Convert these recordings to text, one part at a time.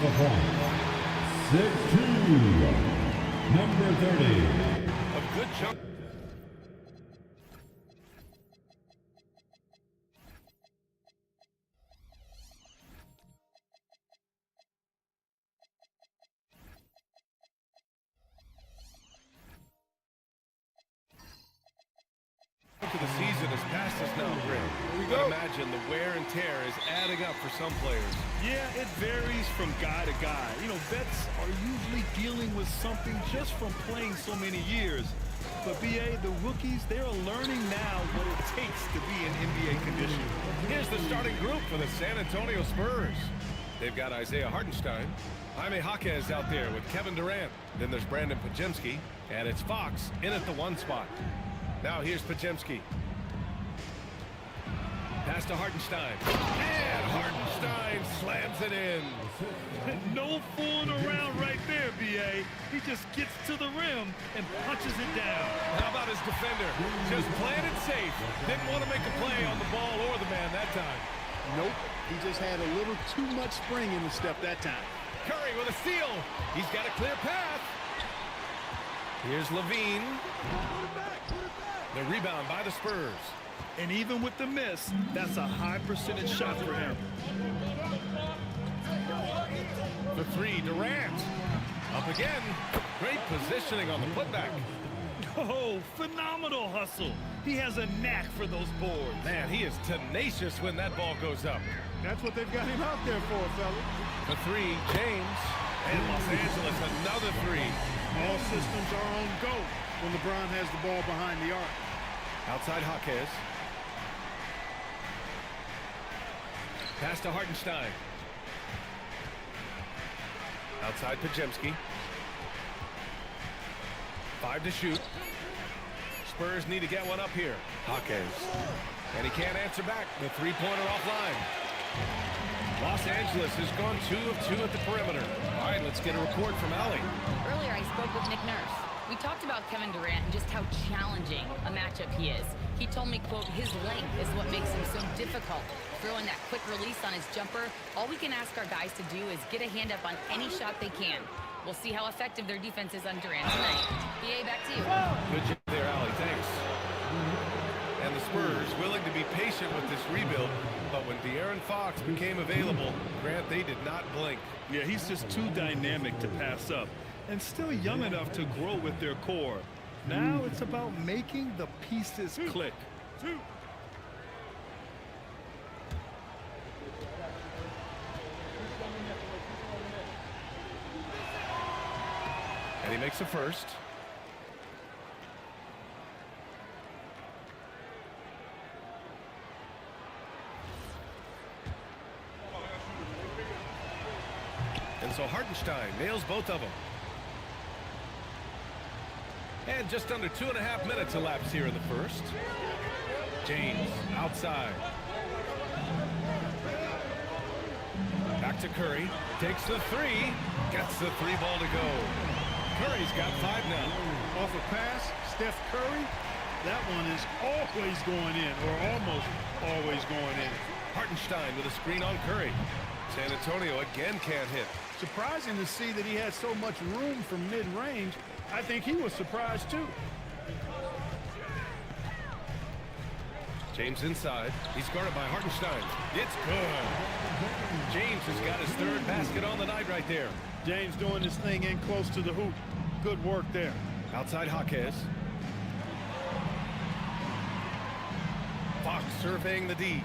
The point. 6-2. Number 30. A good jump. To the season is past us now, Greg. But imagine the wear and tear is adding up for some players. Yeah, it varies from guy to guy. You know, vets are usually dealing with something just from playing so many years. But BA, the rookies, they're learning now what it takes to be in NBA condition. Here's the starting group for the San Antonio Spurs. They've got Isaiah Hartenstein, Jaime Jaquez out there with Kevin Durant. Then there's Brandon Pajemski, and it's Fox in at the 1 spot. Now here's Pajemski. Pass to Hartenstein. And Hartenstein slams it in. No fooling around right there, BA. He just gets to the rim and punches it down. How about his defender? Just playing it safe. Didn't want to make a play on the ball or the man that time. Nope. He just had a little too much spring in the step that time. Curry with a steal. He's got a clear path. Here's Levine. The rebound by the Spurs. And even with the miss, that's a high percentage shot for him. The 3, Durant. Up again. Great positioning on the putback. Oh, phenomenal hustle. He has a knack for those boards. Man, he is tenacious when that ball goes up. That's what they've got him out there for, fellas. The 3, James. And Los Angeles, another 3. All systems are on go when LeBron has the ball behind the arc. Outside Jaquez. Pass to Hartenstein. Outside Pajemski. 5 to shoot. Spurs need to get one up here. Jaquez. And he can't answer back. The 3-pointer offline. Los Angeles has gone 2 of 2 at the perimeter. All right, let's get a report from Allie. Earlier, I spoke with Nick Nurse. We talked about Kevin Durant and just how challenging a matchup he is. He told me, quote, his length is what makes him so difficult. Throwing that quick release on his jumper, all we can ask our guys to do is get a hand up on any shot they can. We'll see how effective their defense is on Durant tonight. BA, back to you. Good job there, Allie. Thanks. And the Spurs willing to be patient with this rebuild, but when De'Aaron Fox became available, Grant, they did not blink. Yeah, he's just too dynamic to pass up and still young enough to grow with their core. Now it's about making the pieces click. And he makes a first. And so Hartenstein nails both of them. And just under 2.5 minutes elapsed here in the first. James outside. Back to Curry. Takes the 3. Gets the 3-ball to go. Curry's got 5 now. Off a pass, Steph Curry. That one is always going in, or almost always going in. Hartenstein with a screen on Curry. San Antonio again can't hit. Surprising to see that he had so much room from mid-range. I think he was surprised too. James inside. He's guarded by Hartenstein. It's good. James has got his 3rd basket on the night right there. James doing his thing in close to the hoop. Good work there. Outside Jaquez. Fox surveying the D.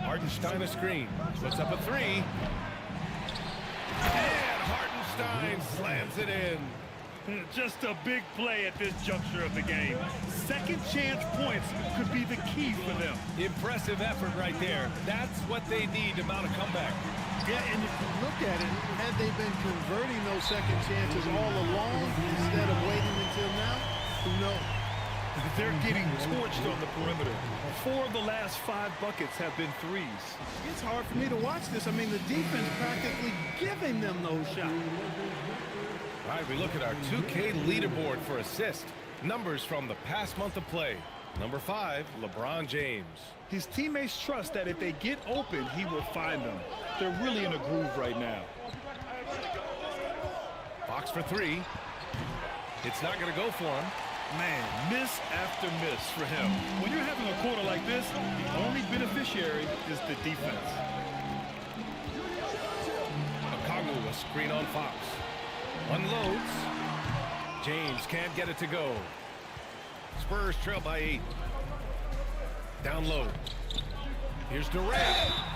Hartenstein a screen. Puts up a 3. And Hartenstein slams it in. Just a big play at this juncture of the game. Second chance points could be the key for them. Impressive effort right there. That's what they need to mount a comeback. Yeah, and if you look at it, had they been converting those second chances all along instead of waiting until now, who knows? They're getting torched on the perimeter. 4 of the last 5 buckets have been threes. It's hard for me to watch this. I mean, the defense practically giving them those shots. All right, we look at our 2K leaderboard for assists. Numbers from the past month of play. Number 5, LeBron James. His teammates trust that if they get open, he will find them. They're really in a groove right now. Fox for 3. It's not going to go for him. Man, miss after miss for him. When you're having a quarter like this, the only beneficiary is the defense. Okongwu, a screen on Fox. Unloads. James can't get it to go. Spurs trail by 8. Down low. Here's Durant.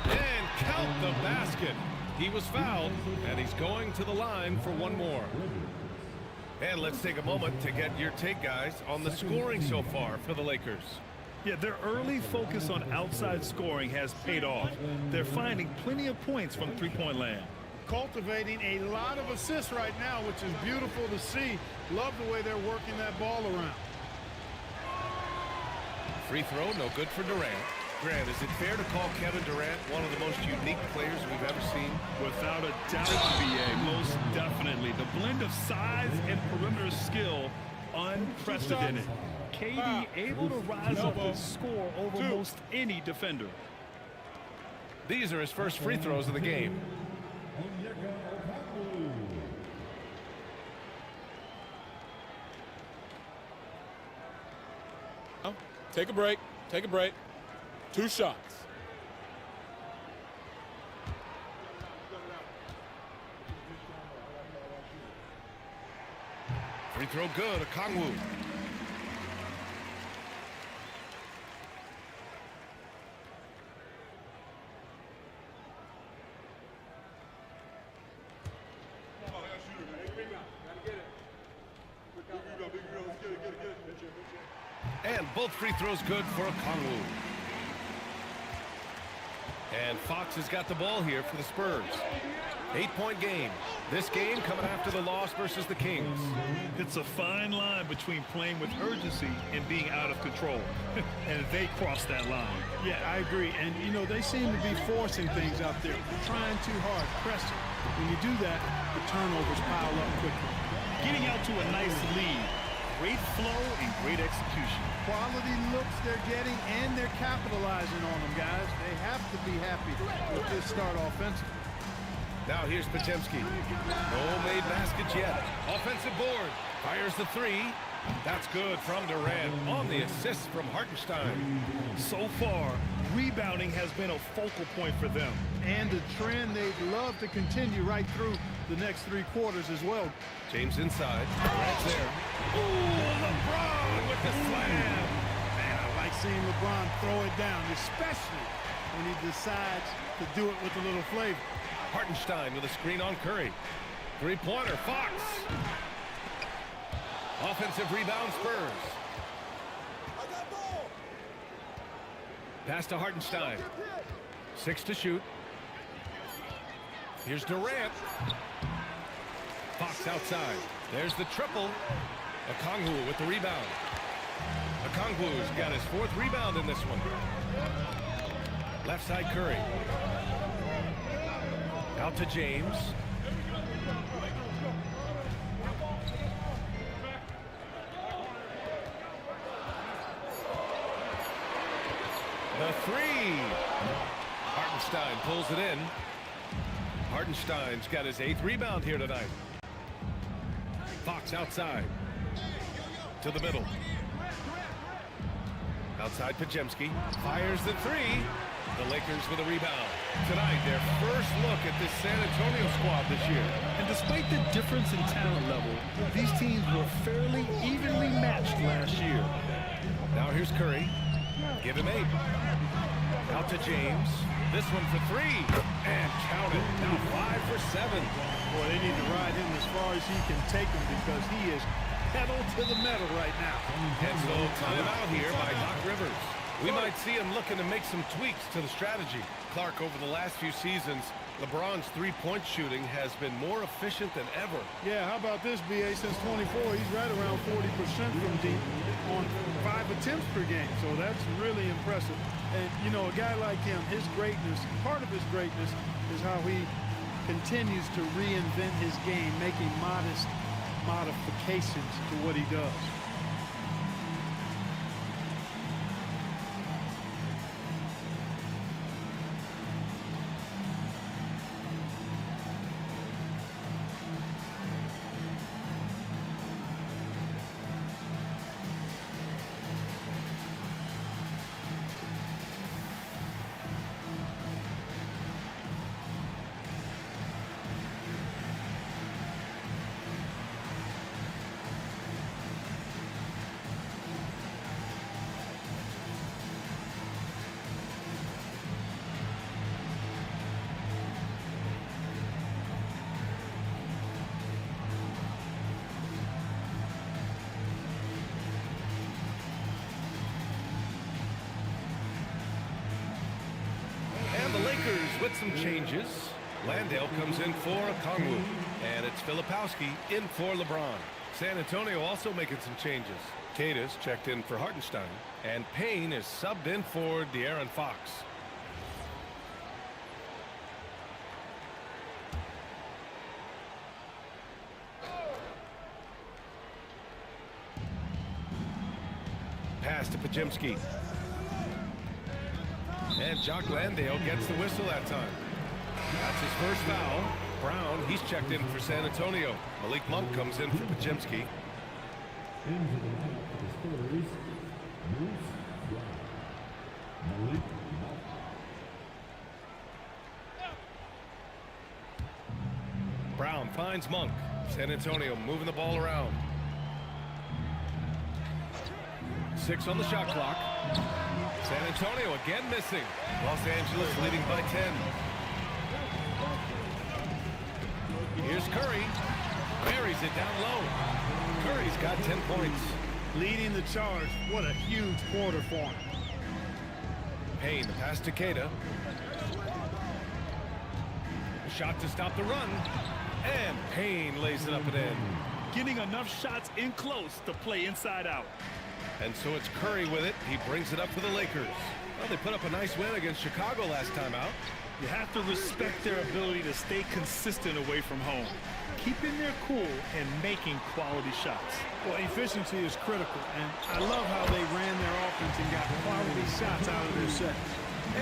And count the basket. He was fouled, and he's going to the line for one more. And let's take a moment to get your take, guys, on the scoring so far for the Lakers. Yeah, their early focus on outside scoring has paid off. They're finding plenty of points from three-point land. Cultivating a lot of assists right now, which is beautiful to see. Love the way they're working that ball around. Free throw, no good for Durant. Grant, is it fair to call Kevin Durant one of the most unique players we've ever seen? Without a doubt, BA, most definitely. The blend of size and perimeter skill, unprecedented. KD able to rise up and score over most any defender. These are his first free throws of the game. Take a break. Take a break. 2 shots. Free throw good, Okongwu. And both free throws good for Okongwu. And Fox has got the ball here for the Spurs. 8-point game. This game coming after the loss versus the Kings. It's a fine line between playing with urgency and being out of control. And they cross that line. Yeah, I agree. And, you know, they seem to be forcing things out there, trying too hard, pressing. When you do that, the turnovers pile up quickly. Getting out to a nice lead. Great flow and great execution. Quality looks they're getting, and they're capitalizing on them, guys. They have to be happy with this start offensively. Now here's Podziemski. No made baskets yet. Offensive board. Fires the 3. That's good from Durant on the assist from Hartenstein. So far, rebounding has been a focal point for them. And a trend they'd love to continue right through the next 3 quarters as well. James inside. Durant's there. Ooh, LeBron with the slam. Man, I like seeing LeBron throw it down, especially when he decides to do it with a little flavor. Hartenstein with a screen on Curry. 3-pointer, Fox. Offensive rebound, Spurs. Pass to Hartenstein. 6 to shoot. Here's Durant. Fox outside. There's the triple. Okongwu with the rebound. Okongwu's got his 4th rebound in this one. Left side Curry. Out to James. The 3. Hartenstein pulls it in. Hartenstein's got his 8th rebound here tonight. Fox outside. To the middle. Outside Podziemski. Fires the 3. The Lakers with a rebound. Tonight, their first look at this San Antonio squad this year. And despite the difference in talent level, these teams were fairly evenly matched last year. Now here's Curry. Give him 8. Out to James. This one for 3. And count it. Now 5 for 7. Boy, they need to ride him as far as he can take him because he is pedal to the metal right now. And so timeout here by Doc Rivers. We might see him looking to make some tweaks to the strategy. Clark, over the last few seasons, LeBron's 3-point shooting has been more efficient than ever. Yeah, how about this, BA? Since 24, he's right around 40% from deep on 5 attempts per game. So that's really impressive. And, you know, a guy like him, his greatness, part of his greatness is how he continues to reinvent his game, making modest modifications to what he does. Lakers with some changes. Landale comes in for Kongwu, and it's Filipowski in for LeBron. San Antonio also making some changes. Cadiz checked in for Hartenstein, and Payne is subbed in for De'Aaron Fox. Pass to Pajemski. And Jock Landale gets the whistle that time. That's his first foul. Brown, he's checked in for San Antonio. Malik Monk comes in for Pajemski. Into the line for the Spurs, Bruce Brown. Malik Monk. Brown finds Monk. San Antonio moving the ball around. 6 on the shot clock. San Antonio again missing. Los Angeles leading by 10. Here's Curry. Buries it down low. Curry's got 10 points. Leading the charge. What a huge quarter for him. Payne, the pass to Queta. Shot to stop the run. And Payne lays it up and in. Getting enough shots in close to play inside out. And so it's Curry with it. He brings it up for the Lakers. Well, they put up a nice win against Chicago last time out. You have to respect their ability to stay consistent away from home, keeping their cool and making quality shots. Well, efficiency is critical, and I love how they ran their offense and got quality shots out of their set.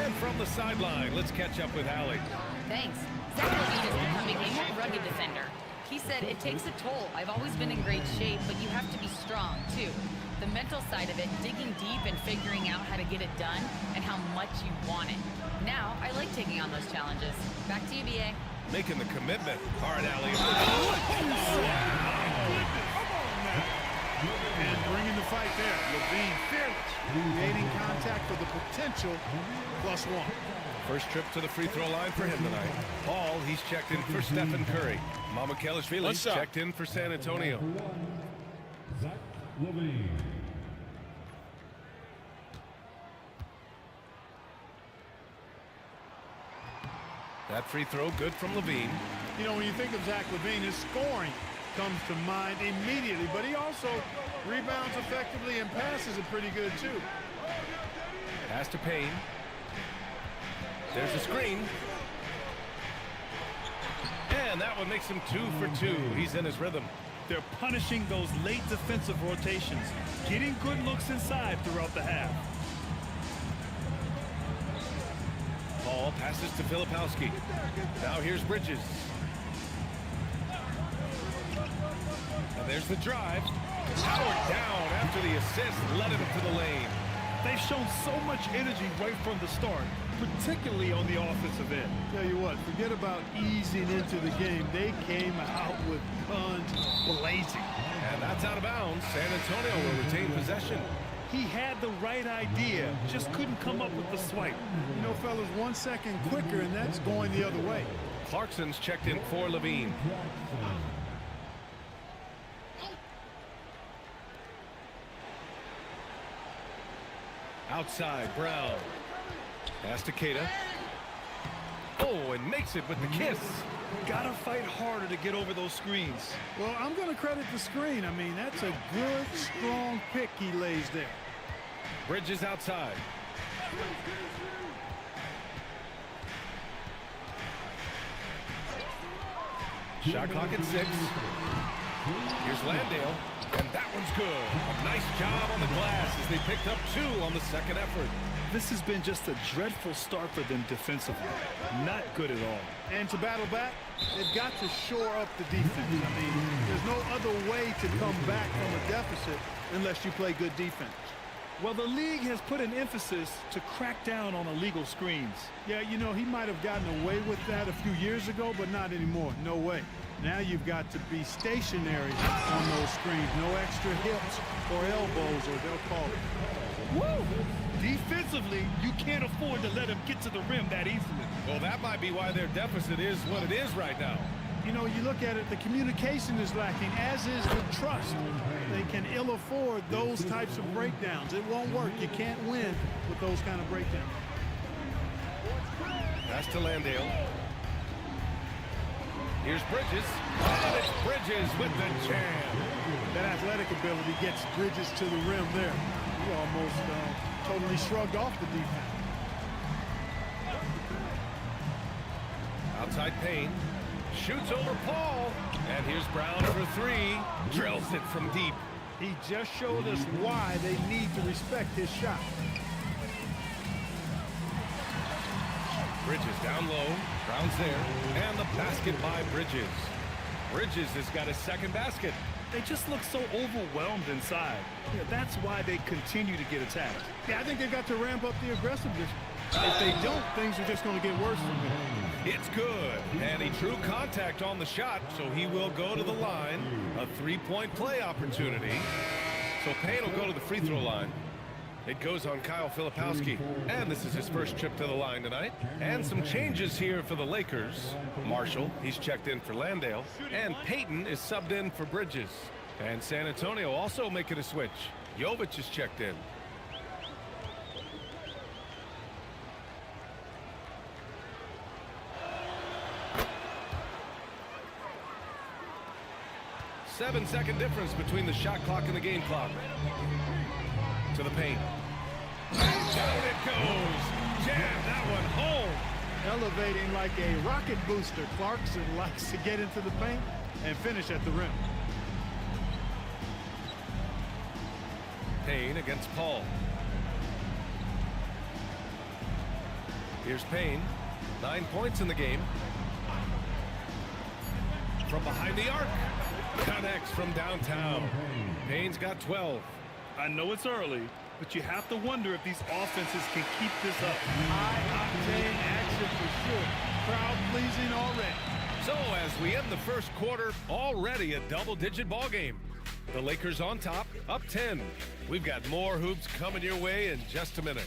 And from the sideline, let's catch up with Allie. Thanks. Zach LaVine is becoming a more rugged defender. He said, it takes a toll. I've always been in great shape, but you have to be strong, too. The mental side of it, digging deep and figuring out how to get it done and how much you want it. Now, I like taking on those challenges. Back to you, BA. Making the commitment. Hard alley. And bringing the fight there. LaVine fearless. Creating contact for the potential +1. First trip to the free throw line for him tonight. Paul, he's checked in for Stephen Curry. Mamukelashvili checked in for San Antonio. Zach LaVine. That free throw good from LaVine. You know, when you think of Zach LaVine, his scoring comes to mind immediately, but he also rebounds effectively and passes it pretty good, too. Pass to Payne. There's a screen. And that one makes him 2 for 2. He's in his rhythm. They're punishing those late defensive rotations, getting good looks inside throughout the half. Paul passes to Filipowski. Now here's Bridges. And there's the drive. Howard down after the assist, led him to the lane. They've shown so much energy right from the start, particularly on the offensive end. Tell you what, forget about easing into the game. They came out with guns blazing. And that's out of bounds. San Antonio will retain possession. He had the right idea, just couldn't come up with the swipe. You know, fellas, 1 second quicker, and that's going the other way. Clarkson's checked in for LaVine. Outside, Brown. Pass to Queta. Oh, and makes it with the kiss. Gotta fight harder to get over those screens. Well, I'm going to credit the screen. I mean, that's a good, strong pick he lays there. Bridges outside. Shot clock at 6. Here's Landale. And that one's good. A nice job on the glass as they picked up 2 on the second effort. This has been just a dreadful start for them defensively. Not good at all. And to battle back, they've got to shore up the defense. I mean, there's no other way to come back from a deficit unless you play good defense. Well, the league has put an emphasis to crack down on illegal screens. Yeah, you know, he might have gotten away with that a few years ago, but not anymore. No way. Now you've got to be stationary on those screens. No extra hips or elbows, or they'll call it. Woo! Defensively, you can't afford to let him get to the rim that easily. Well, that might be why their deficit is what it is right now. You know, you look at it, the communication is lacking, as is the trust. They can ill afford those types of breakdowns. It won't work. You can't win with those kind of breakdowns. Pass to Landale. Here's Bridges. And it's Bridges with the jam. That athletic ability gets Bridges to the rim there. He almost totally shrugged off the defense. Outside Payne. Shoots over Paul. And here's Brown for three. Drills it from deep. He just showed us why they need to respect his shot. Bridges down low. Brown's there. And the basket by Bridges. Bridges has got his second basket. They just look so overwhelmed inside. Yeah, that's why they continue to get attacked. Yeah, I think they've got to ramp up the aggressiveness. If they don't, things are just going to get worse from here. It's good. And he drew contact on the shot, so he will go to the line. A three-point play opportunity. So Payne will go to the free throw line. It goes on Kyle Filipowski. And this is his first trip to the line tonight. And some changes here for the Lakers. Marshall, he's checked in for Landale. And Payton is subbed in for Bridges. And San Antonio also making a switch. Jovic is checked in. Seven-second difference between the shot clock and the game clock. To the paint. Down it goes. Jam that one home. Elevating like a rocket booster. Clarkson likes to get into the paint and finish at the rim. Payne against Paul. Here's Payne. 9 points in the game. From behind the arc. Connects from downtown. Payne's got 12. I know it's early, but you have to wonder if these offenses can keep this up. High-octane action for sure. Crowd-pleasing already. So as we end the first quarter, already a double-digit ball game. The Lakers on top, up 10. We've got more hoops coming your way in just a minute.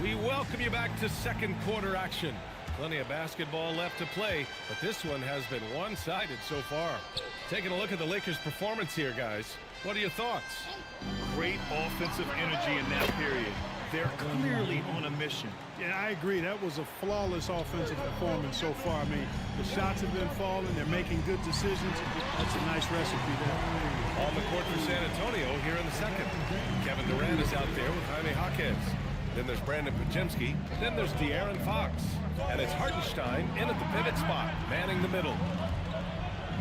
We welcome you back to second quarter action. Plenty of basketball left to play, but this one has been one-sided so far. Taking a look at the Lakers' performance here, guys. What are your thoughts? Great offensive energy in that period. They're clearly on a mission. Yeah, I agree. That was a flawless offensive performance so far. I mean, the shots have been falling. They're making good decisions. That's a nice recipe there. On the court for San Antonio here in the second. Kevin Durant is out there with Jaime Jaquez. Then there's Brandon Pajemski. Then there's De'Aaron Fox. And it's Hartenstein in at the pivot spot, manning the middle.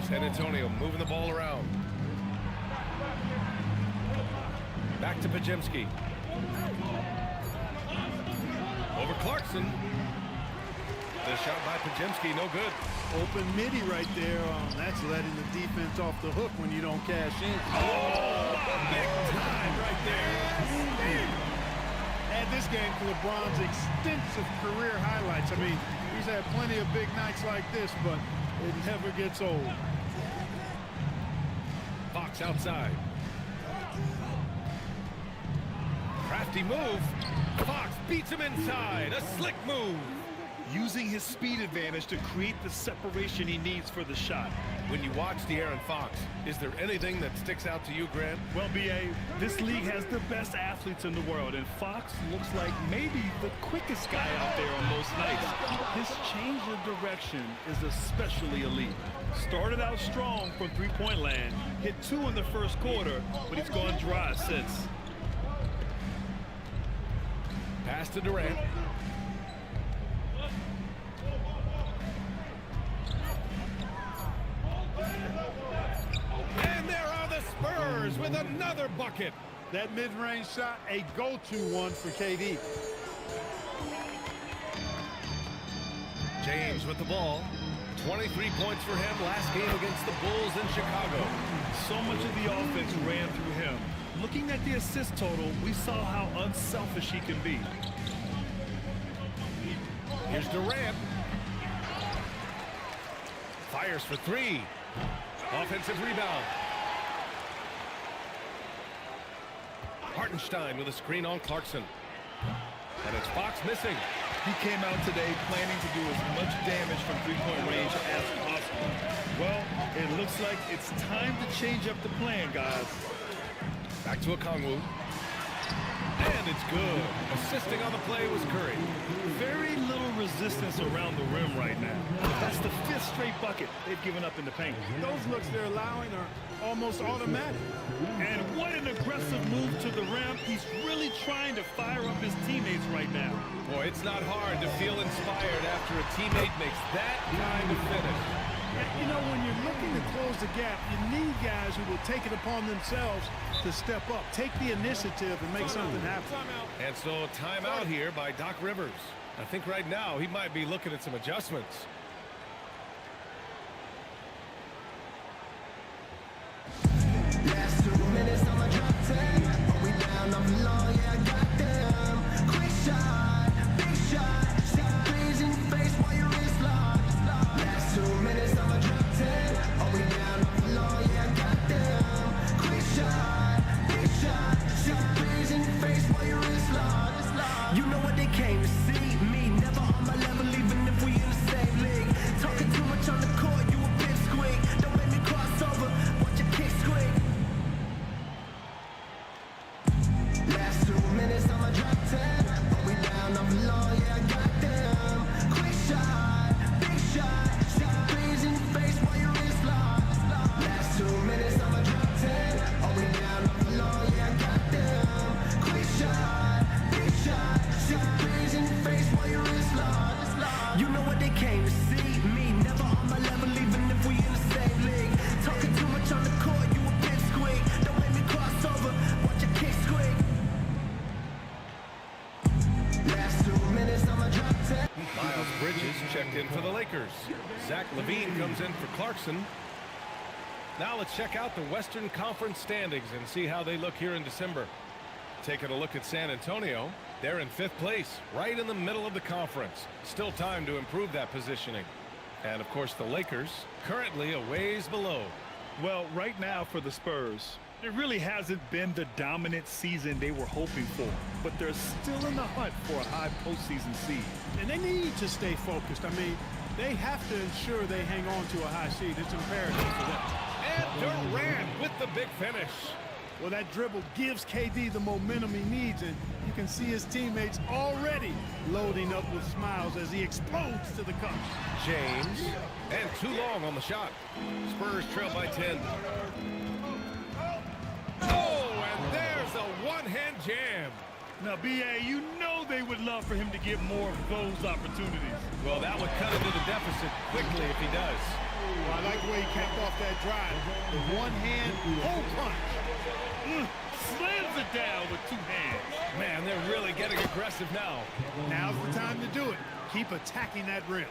San Antonio moving the ball around. Back to Pajemski. Over Clarkson. The shot by Pajemski, no good. Open midi right there. That's letting the defense off the hook when you don't cash in. Oh, big time right there. Add this game to LeBron's extensive career highlights. I mean, he's had plenty of big nights like this, but it never gets old. Fox outside. Crafty move. Fox beats him inside. A slick move. Using his speed advantage to create the separation he needs for the shot. When you watch De'Aaron Fox, is there anything that sticks out to you, Grant? Well, B.A., this league has the best athletes in the world, and Fox looks like maybe the quickest guy out there on most nights. His change of direction is especially elite. Started out strong from three-point land, hit 2 in the first quarter, but he's gone dry since. Pass to Durant. And there are the Spurs with another bucket. That mid-range shot, a go-to one for KD. James with the ball. 23 points for him last game against the Bulls in Chicago. So much of the offense ran through him. Looking at the assist total, we saw how unselfish he can be. Here's Durant. Fires for 3. Offensive rebound. Hartenstein with a screen on Clarkson. And it's Fox missing. He came out today planning to do as much damage from three-point range as possible. Well, it looks like it's time to change up the plan, guys. Back to Okongwu. And it's good. Assisting on the play was Curry. Very little resistance around the rim right now. That's the 5th straight bucket they've given up in the paint. Those looks they're allowing are almost automatic. And what an aggressive move to the rim. He's really trying to fire up his teammates right now. Boy, it's not hard to feel inspired after a teammate makes that kind of finish. You know, when you're looking to close the gap, you need guys who will take it upon themselves to step up, take the initiative, and make something happen. And so timeout here by Doc Rivers. I think right now he might be looking at some adjustments. Last 2 minutes on my drop 10. Are we down off the law? Yeah, I got them. Quick shot, big shot. Shot threes in your face while your wrist locked. Last 2 minutes on my drop 10. Are we down off the law? Yeah, I got them. Quick shot, big shot. Shot threes in your face while your wrist locked. You know what they came to see? Me, never on my level, even if we in the same league. Talking too much on the court, you a bit squeak. Don't make me cross over, watch your kick squeak. Last 2 minutes on my drop 10. Are we down off the law? Yeah, I got them. Quick shot, big shot. Shot threes in your face while your wrist locked. Last 2 minutes on my drop 10. Are we down off the law? Yeah, I got them. Quick shot, big shot. Shot threes in your face while your wrist locked. You know what they came to see? Me, never on my level, even if we in the same league. Talking too much on the court, you a bit squeak. Don't make me cross over, watch your kick squeak. Last 2 minutes on my drop 10. Miles Bridges checked in for the Lakers. Zach LaVine comes in for Clarkson. Now let's check out the Western Conference standings and see how they look here in December. Taking a look at San Antonio, they're in 5th place, right in the middle of the conference. Still time to improve that positioning. And of course the Lakers, currently a ways below. Well, right now for the Spurs, it really hasn't been the dominant season they were hoping for, but they're still in the hunt for a high postseason seed. And they need to stay focused. I mean, they have to ensure they hang on to a high seed. It's imperative for them. And Durant with the big finish. Well, that dribble gives KD the momentum he needs, and you can see his teammates already loading up with smiles as he explodes to the cup. James, and too long on the shot. Spurs trail by 10. Oh, and there's a one-hand jam. Now, B.A., you know they would love for him to get more of those opportunities. Well, that would cut into the deficit quickly if he does. Ooh, I like the way he capped off that drive. The one-hand hole punch. Slams it down with 2 hands. Man, they're really getting aggressive now. Now's the time to do it. Keep attacking that rim.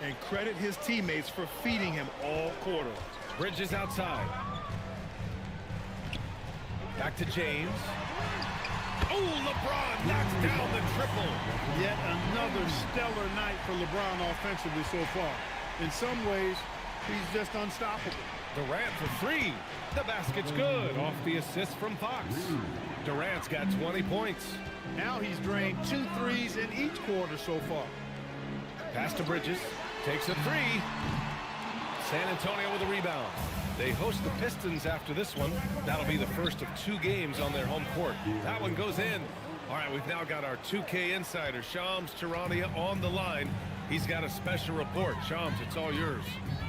And credit his teammates for feeding him all quarter. Bridges outside. Back to James. Oh, LeBron knocks down the triple. Yet another stellar night for LeBron offensively so far. In some ways, he's just unstoppable. Durant for 3. The basket's good off the assist from Fox. Durant's got 20 points. Now he's drained 2 threes in each quarter so far. Pass to Bridges. Takes a 3. San Antonio with a rebound. They host the Pistons after this one. That'll be the first of 2 games on their home court. That one goes in. All right, we've now got our 2K insider, Shams Charania, on the line. He's got a special report. Shams, it's all yours.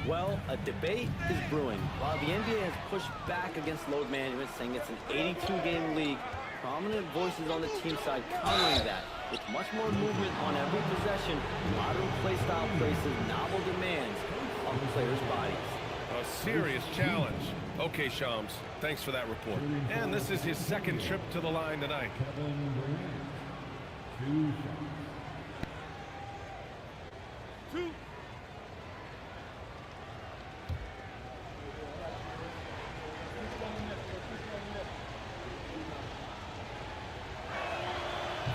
Well, a debate is brewing. While the NBA has pushed back against load management, saying it's an 82-game league, prominent voices on the team side countering that. With much more movement on every possession, modern play style places novel demands on players' bodies. A serious challenge. Okay, Shams, thanks for that report. And this is his 2nd trip to the line tonight. Kevin Durant. 2 shots.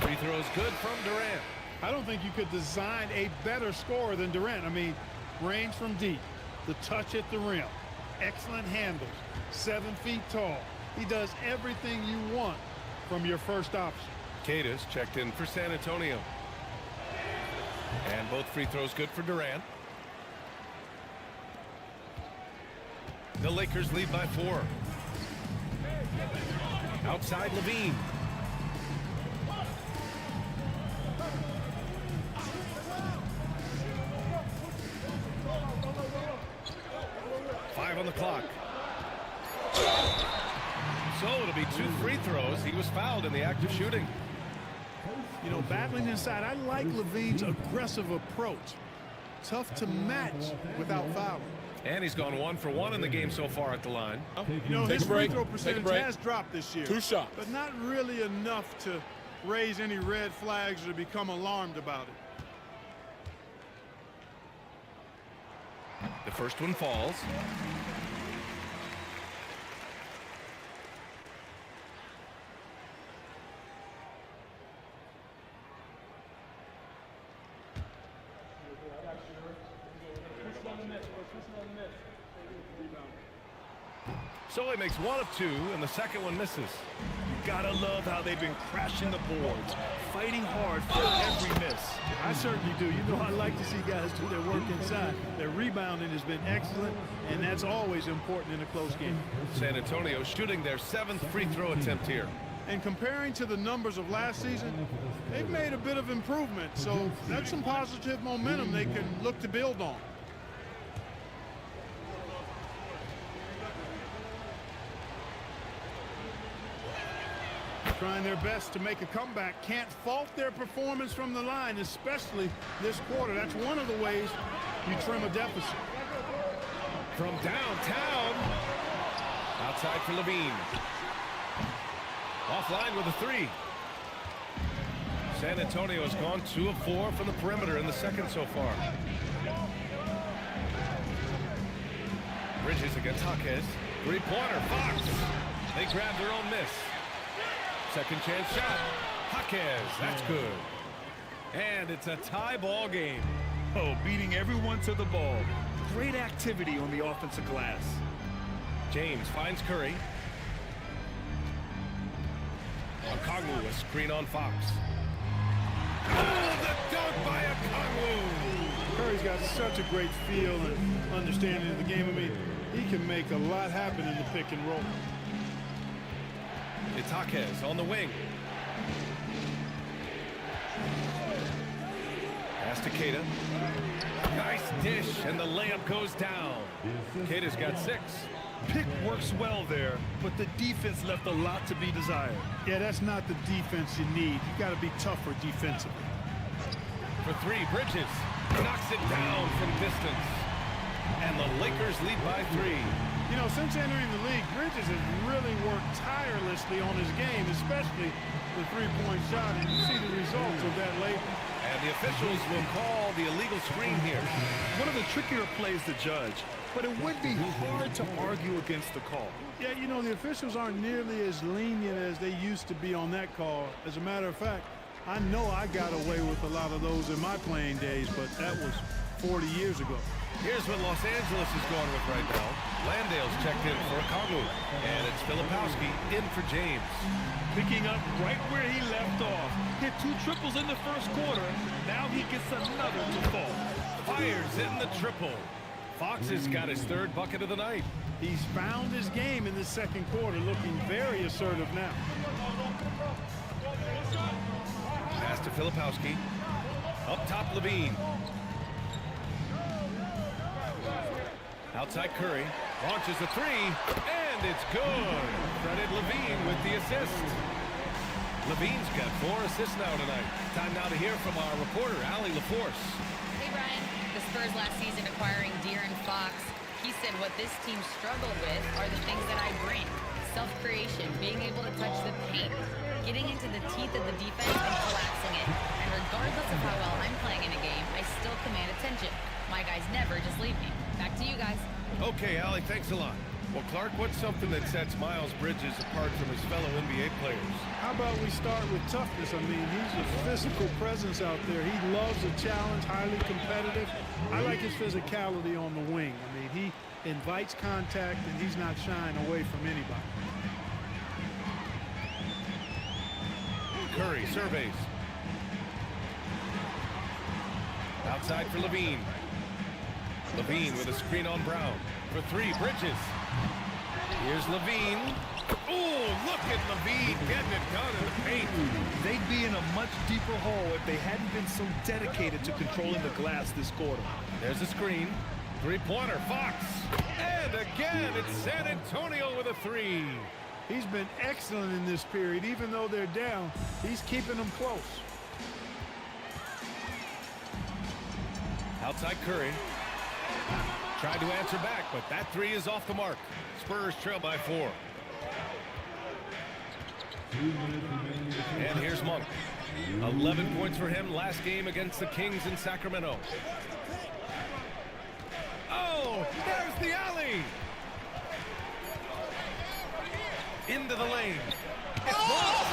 Free throws good from Durant. I don't think you could design a better scorer than Durant. I mean, range from deep, the touch at the rim, excellent handles, 7 feet tall. He does everything you want from your first option. Cata's checked in for San Antonio. And both free throws good for Durant. The Lakers lead by 4. Outside Levine. On the clock. So it'll be 2 free throws. He was fouled in the act of shooting. You know, battling inside, I like Levine's aggressive approach. Tough to match without fouling. And he's gone 1 for 1 in the game so far at the line. You know, his free throw percentage has dropped this year. 2 shots. But not really enough to raise any red flags or become alarmed about it. The first one falls. So he makes 1 of 2, and the second one misses. Gotta love how they've been crashing the boards, fighting hard for every miss. I certainly do. You know, I like to see guys do their work inside. Their rebounding has been excellent, and that's always important in a close game. San Antonio shooting their 7th free throw attempt here. And comparing to the numbers of last season, they've made a bit of improvement. So that's some positive momentum they can look to build on. Trying their best to make a comeback. Can't fault their performance from the line, especially this quarter. That's one of the ways you trim a deficit. From downtown. Outside for Levine. Offline with a 3. San Antonio has gone 2 of 4 from the perimeter in the second so far. Bridges against Jaquez. 3-pointer. Fox. They grab their own miss. Second chance shot. Jaquez. That's good. And it's a tie ball game. Oh, beating everyone to the ball. Great activity on the offensive glass. James finds Curry. Okongwu, a screen on Fox. Oh, the dunk by Okongwu! Curry's got such a great feel and understanding of the game. I mean, he can make a lot happen in the pick and roll. It's Jaquez on the wing. Pass to Cata. Nice dish, and the layup goes down. Cata's got 6. Pick works well there, but the defense left a lot to be desired. Yeah, that's not the defense you need. You got to be tougher defensively. For 3, Bridges knocks it down from distance. And the Lakers lead by 3. You know, since entering the league, Bridges has really worked tirelessly on his game, especially the three-point shot, and you see the results of that labor. And the officials will call the illegal screen here. One of the trickier plays to judge, but it would be hard to argue against the call. Yeah, you know, the officials aren't nearly as lenient as they used to be on that call. As a matter of fact, I know I got away with a lot of those in my playing days, but that was 40 years ago. Here's what Los Angeles is going with right now. Landale's checked in for Okongwu, and it's Filipowski in for James. Picking up right where he left off. Hit 2 triples in the first quarter. Now he gets another to fall. Fires in the triple. Fox has got his 3rd bucket of the night. He's found his game in the second quarter, looking very assertive now. Pass to Filipowski. Up top, Levine. Outside Curry. Launches a 3, and it's good. Credit Levine with the assist. Levine's got 4 assists now tonight. Time now to hear from our reporter, Allie LaForce. Hey, Ryan. The Spurs last season acquiring De'Aaron Fox. He said what this team struggled with are the things that I bring. Self-creation, being able to touch the paint, getting into the teeth of the defense and collapsing it. And regardless of how well I'm playing in a game, I still command attention. My guys never just leave me. Back to you guys. Okay, Allie, thanks a lot. Well, Clark, what's something that sets Miles Bridges apart from his fellow NBA players? How about we start with toughness? I mean, he's a physical presence out there. He loves a challenge, highly competitive. I like his physicality on the wing. I mean, he invites contact, and he's not shying away from anybody. Curry surveys. Outside for Levine. Levine with a screen on Brown. For three, Bridges. Here's Levine. Oh, look at Levine getting it done in the paint. They'd be in a much deeper hole if they hadn't been so dedicated to controlling the glass this quarter. There's a screen. Three-pointer, Fox. And again, it's San Antonio with a three. He's been excellent in this period. Even though they're down, he's keeping them close. Outside Curry. Tried to answer back, but that three is off the mark. Spurs trail by 4. And here's Monk. 11 points for him last game against the Kings in Sacramento. Oh, there's the alley. Into the lane. It's blocked.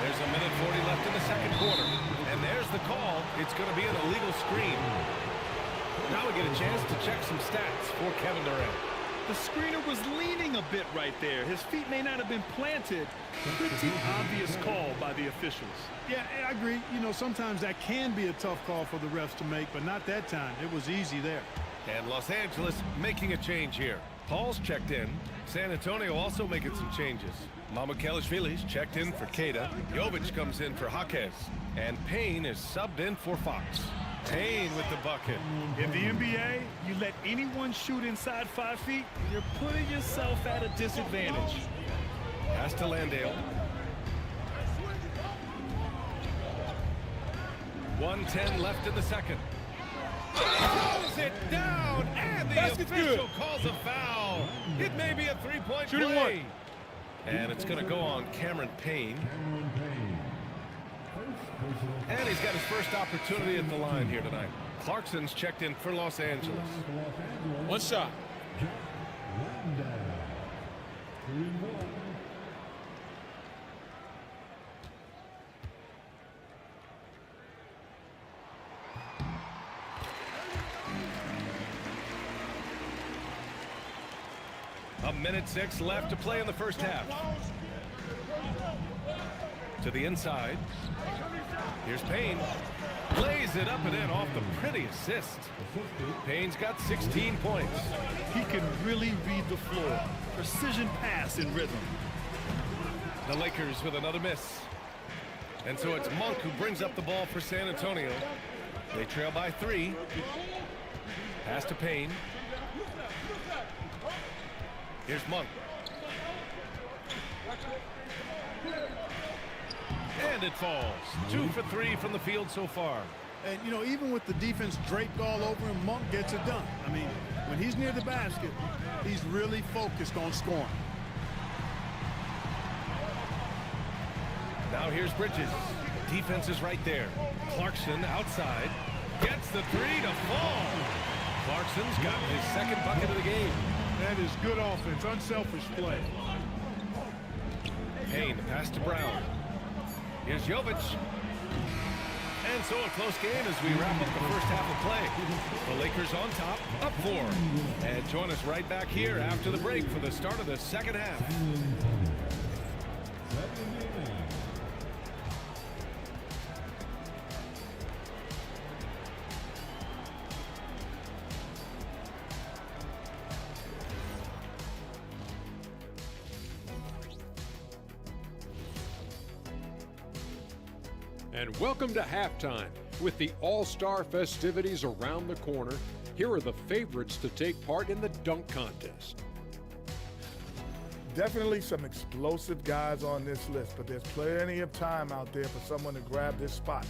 There's a minute 40 left in the second quarter. And there's the call. It's going to be an illegal screen. Now we get a chance to check some stats for Kevin Durant. The screener was leaning a bit right there. His feet may not have been planted. Pretty obvious call by the officials. Yeah, I agree. You know, sometimes that can be a tough call for the refs to make, but not that time. It was easy there. And Los Angeles making a change here. Paul's checked in. San Antonio also making some changes. Mamukelashvili's checked in for Queta. Jovic comes in for Jaquez. And Payne is subbed in for Fox. Payne with the bucket. In the NBA, you let anyone shoot inside 5 feet, you're putting yourself at a disadvantage. Pass to Landale. 1:10 left in the second. Throws it down, and the official calls a foul. It may be a three-point play. And it's going to go on Cameron Payne. And he's got his first opportunity at the line here tonight. Clarkson's checked in for Los Angeles. One shot. A minute 6 left to play in the first half. To the inside. Here's Payne. Lays it up and in off the pretty assist. Payne's got 16 points. He can really read the floor. Precision pass in rhythm. The Lakers with another miss. And so it's Monk who brings up the ball for San Antonio. They trail by 3. Pass to Payne. Here's Monk. And it falls. 2 for 3 from the field so far. And, you know, even with the defense draped all over him, Monk gets it done. I mean, when he's near the basket, he's really focused on scoring. Now here's Bridges. Defense is right there. Clarkson outside. Gets the 3 to fall. Clarkson's got his second bucket of the game. That is good offense, unselfish play. Payne, the pass to Brown. Here's Jovic. And so a close game as we wrap up the first half of play. The Lakers on top, up 4. And join us right back here after the break for the start of the second half. And welcome to halftime. With the All-Star festivities around the corner, here are the favorites to take part in the dunk contest. Definitely some explosive guys on this list, but there's plenty of time out there for someone to grab this spot.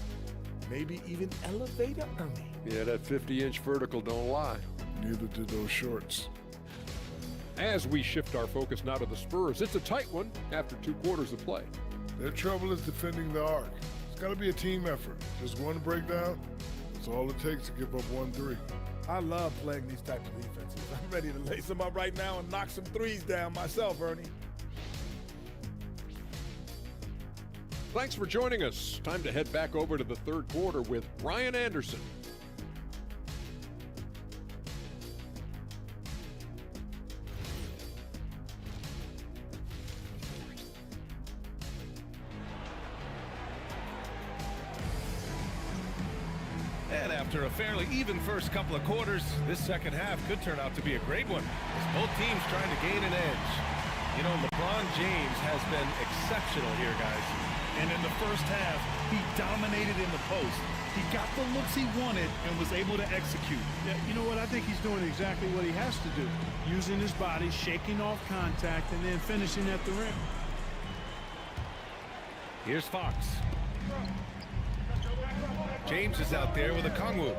Maybe even Elevator Ernie. Yeah, that 50-inch vertical don't lie. Neither do those shorts. As we shift our focus now to the Spurs, it's a tight one after 2 quarters of play. Their trouble is defending the arc. It's got to be a team effort. Just one breakdown, that's all it takes to give up 1 3. I love playing these types of defenses. I'm ready to lace them up right now and knock some threes down myself, Ernie. Thanks for joining us. Time to head back over to the third quarter with Ryan Anderson. After a fairly even first couple of quarters, this second half could turn out to be a great one, as both teams trying to gain an edge. You know, LeBron James has been exceptional here, guys. And in the first half, he dominated in the post. He got the looks he wanted and was able to execute. Yeah, you know what? I think he's doing exactly what he has to do. Using his body, shaking off contact, and then finishing at the rim. Here's Fox. James is out there with a Kongwu.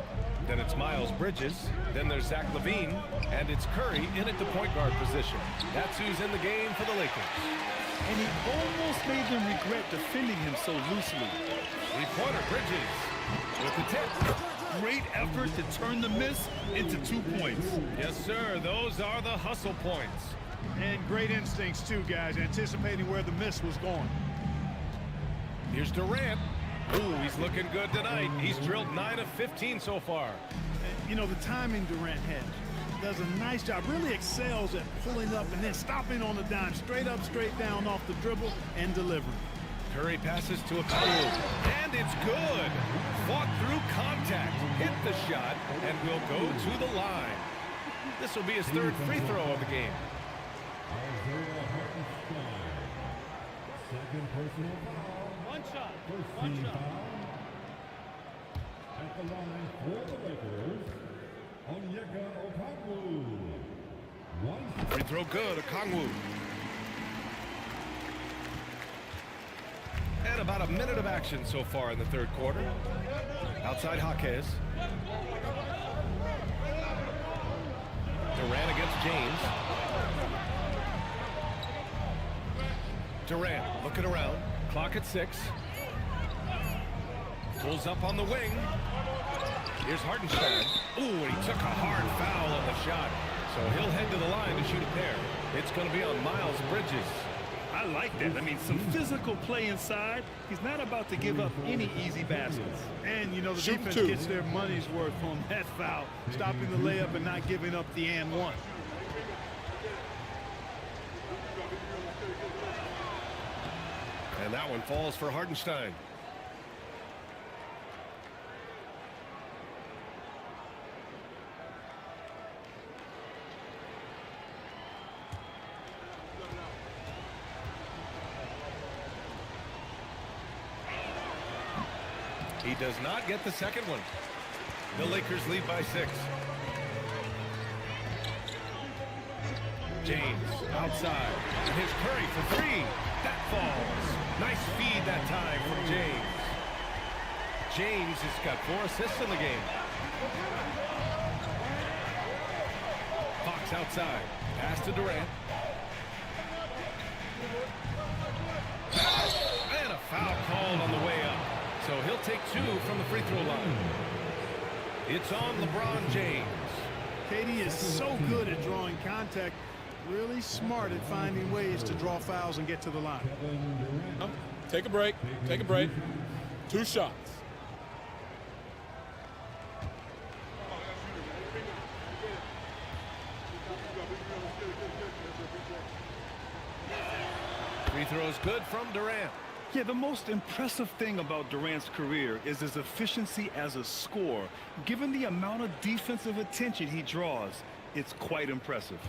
Then it's Miles Bridges. Then there's Zach LaVine. And it's Curry in at the point guard position. That's who's in the game for the Lakers. And he almost made them regret defending him so loosely. Three-pointer Bridges with the tip. Great effort to turn the miss into 2 points. Yes, sir. Those are the hustle points. And great instincts, too, guys, anticipating where the miss was going. Here's Durant. Ooh, he's looking good tonight. He's drilled 9 of 15 so far. And, you know, the timing Durant has does a nice job, really excels at pulling up and then stopping on the dime, straight up, straight down off the dribble and delivering. Curry passes to a Kongwu, and it's good. Fought through contact, hit the shot, and will go to the line. This will be his third free throw of the game. Second personal foul. One shot. First team foul. At the line for the Lakers, Onyeka Okongwu. One. Free throw good, Okongwu. And about a minute of action so far in the third quarter. Outside Jaquez. Durant against James. Durant looking around. Clock at 6. Pulls up on the wing. Here's Hartenstein. Ooh, and he took a hard foul on the shot. So he'll head to the line to shoot a pair. It's going to be on Miles Bridges. I like that. I mean, some physical play inside. He's not about to give up any easy baskets. And, you know, the Shooting defense two. gets their money's worth on that foul, stopping the layup and not giving up the and one. And that one falls for Hartenstein. He does not get the second one. The Lakers lead by 6. James outside. And here's Curry for 3. That falls. Nice feed that time from James. James has got 4 assists in the game. Fox outside. Pass to Durant. And a foul called on the way up. So he'll take 2 from the free throw line. It's on LeBron James. KD is so good at drawing contact, really smart at finding ways to draw fouls and get to the line. Take a break. Take a break. 2 shots. Free throws good from Durant. Yeah, the most impressive thing about Durant's career is his efficiency as a scorer. Given the amount of defensive attention he draws, it's quite impressive.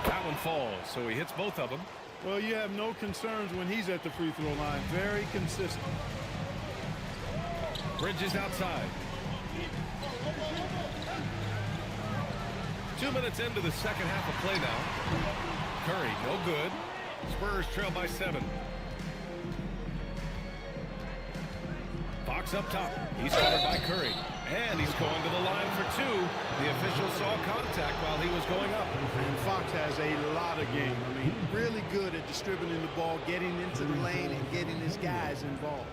That one falls, so he hits both of them. Well, you have no concerns when he's at the free throw line. Very consistent. Bridges outside. 2 minutes into the second half of play now. Curry, no good. Spurs trail by 7. Fox up top. He's covered by Curry. And he's going to the line for 2. The official saw contact while he was going up. And Fox has a lot of game. I mean, really good at distributing the ball, getting into the lane, and getting his guys involved.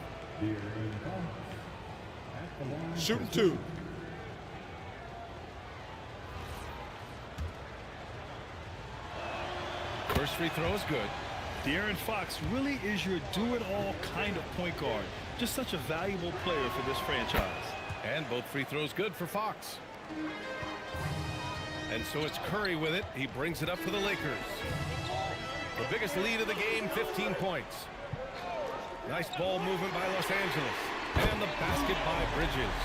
Shooting 2. First free throw is good. De'Aaron Fox really is your do-it-all kind of point guard. Just such a valuable player for this franchise. And both free throws good for Fox. And so it's Curry with it. He brings it up for the Lakers. The biggest lead of the game, 15 points. Nice ball movement by Los Angeles. And the basket by Bridges.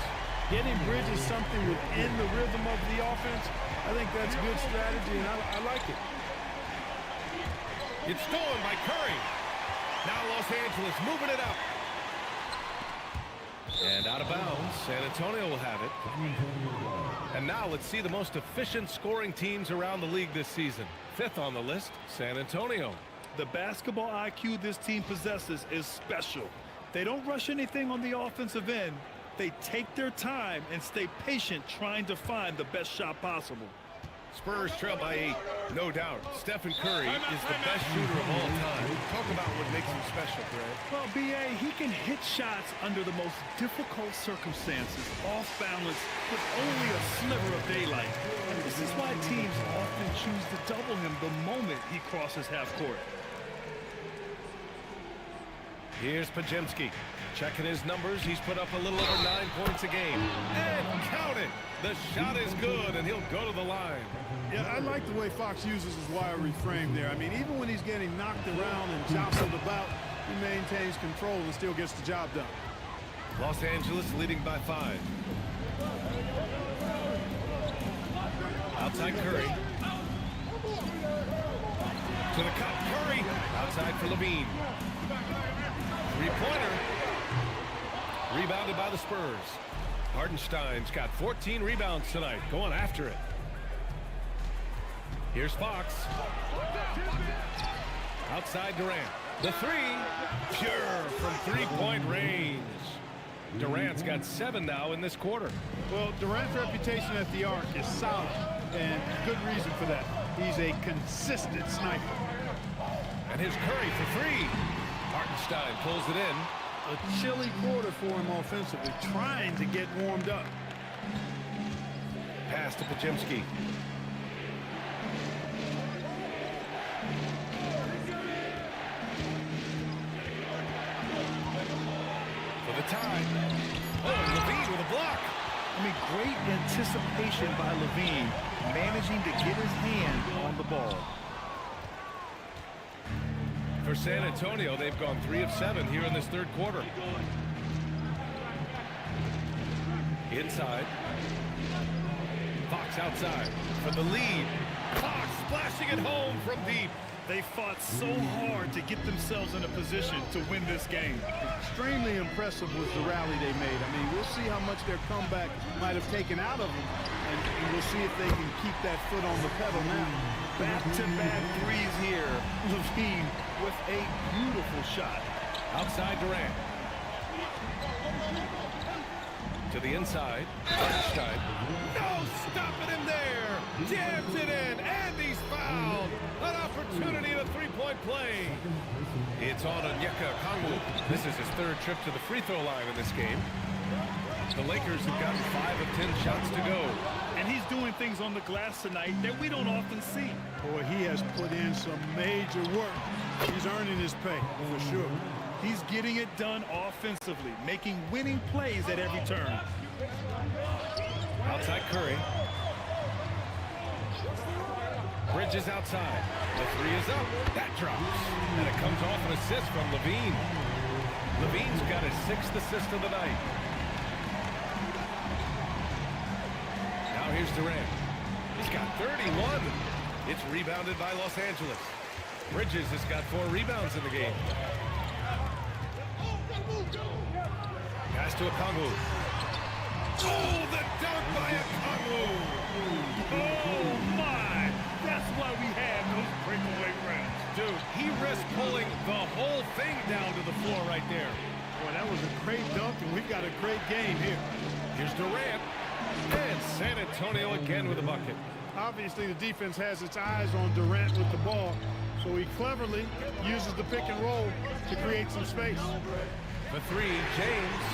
Getting Bridges something within the rhythm of the offense, I think that's good strategy, and I like it. It's stolen by Curry. Now Los Angeles moving it up. And out of bounds, San Antonio will have it. And now let's see the most efficient scoring teams around the league this season. 5th on the list, San Antonio. The basketball IQ this team possesses is special. They don't rush anything on the offensive end. They take their time and stay patient trying to find the best shot possible. Spurs trail by 8, no doubt. Stephen Curry is the best shooter of all time. Talk about what makes him special, Greg. Well, B.A., he can hit shots under the most difficult circumstances, off balance, with only a sliver of daylight. And this is why teams often choose to double him the moment he crosses half court. Here's Pajemski. Checking his numbers, he's put up a little over 9 points a game. And count it! The shot is good, and he'll go to the line. Yeah, I like the way Fox uses his wiry frame there. I mean, even when he's getting knocked around and jostled about, he maintains control and still gets the job done. Los Angeles leading by 5. Outside Curry. To the cup, Curry. Outside for Levine. Three-pointer. Rebounded by the Spurs. Hardenstein's got 14 rebounds tonight, going after it. Here's Fox. Outside Durant. The three, pure from three-point range. Durant's got 7 now in this quarter. Well, Durant's reputation at the arc is solid, and good reason for that. He's a consistent sniper. And here's Curry for 3. Hartenstein pulls it in. A chilly quarter for him offensively, trying to get warmed up. Pass to Pajemski. For the tie. Oh, Levine with a block. I mean, great anticipation by Levine, managing to get his hand on the ball. For San Antonio, they've gone 3 of 7 here in this third quarter. Inside. Fox outside for the lead. Fox splashing it home from deep. They fought so hard to get themselves in a position to win this game. Extremely impressive was the rally they made. I mean, we'll see how much their comeback might have taken out of them, and we'll see if they can keep that foot on the pedal now. Back-to-back threes here. Levine with a beautiful shot. Outside Durant. To the inside. Hartenstein. No stopping him there. Jams it in, and he's fouled. An opportunity at a three-point play. It's on Onyeka Okongwu. This is his 3rd trip to the free throw line in this game. The Lakers have gotten 5 of 10 shots to go. And he's doing things on the glass tonight that we don't often see. Boy, he has put in some major work. He's earning his pay, for sure. He's getting it done offensively, making winning plays at every turn. Outside Curry. Bridges outside. The 3 is up. That drops. And it comes off an assist from Levine. Levine's got his 6th assist of the night. Now here's Durant. He's got 31. It's rebounded by Los Angeles. Bridges has got 4 rebounds in the game. Pass to Okongwu. Oh, the dunk by Okongwu! Oh, my! That's why we have those breakaway rounds. Dude, he risked pulling the whole thing down to the floor right there. Boy, that was a great dunk, and we've got a great game here. Here's Durant. And San Antonio again with a bucket. Obviously, the defense has its eyes on Durant with the ball, so he cleverly uses the pick and roll to create some space. The 3, James.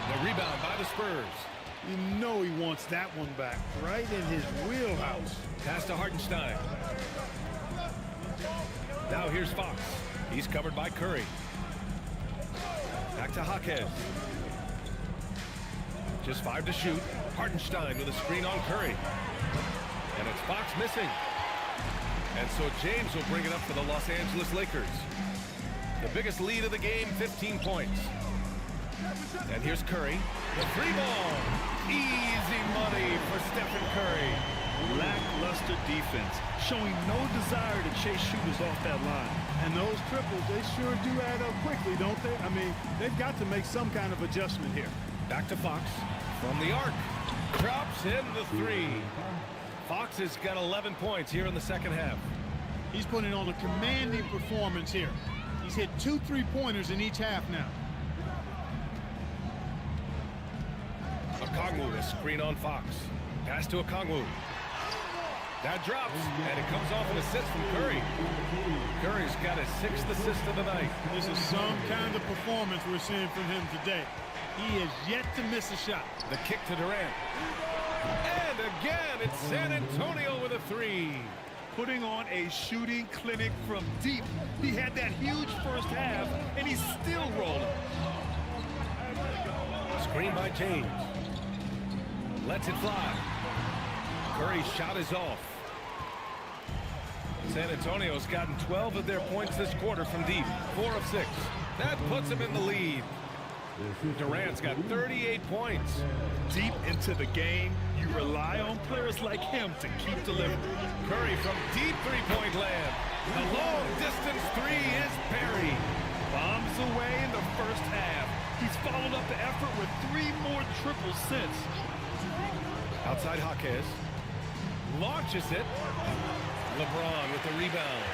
The rebound by the Spurs. You know he wants that one back, right in his wheelhouse. Pass to Hartenstein. Now here's Fox. He's covered by Curry. Back to Jaquez. Just 5 to shoot. Hartenstein with a screen on Curry. And it's Fox missing. And so James will bring it up for the Los Angeles Lakers. The biggest lead of the game, 15 points. And here's Curry. The three ball. Easy money for Stephen Curry. Lackluster defense, showing no desire to chase shooters off that line. And those triples, they sure do add up quickly, don't they? I mean, they've got to make some kind of adjustment here. Back to Fox from the arc. Drops in the three. Fox has got 11 points here in the second half. He's putting on a commanding performance here. He's hit 2 3-pointers in each half now. Okongwu, a screen on Fox. Pass to Okongwu. That drops, and it comes off an assist from Curry. Curry's got his 6th assist of the night. This is some kind of performance we're seeing from him today. He has yet to miss a shot. The kick to Durant. And again, it's San Antonio with a three. Putting on a shooting clinic from deep. He had that huge first half, and he's still rolling. Screen by James. Lets it fly. Curry's shot is off. San Antonio's gotten 12 of their points this quarter from deep. 4 of 6. That puts him in the lead. Durant's got 38 points. Deep into the game, you rely on players like him to keep delivering. Curry from deep three-point land. The long-distance three is buried. Bombs away in the first half. He's followed up the effort with 3 more triples since. Outside Jaquez. Launches it. LeBron with the rebound.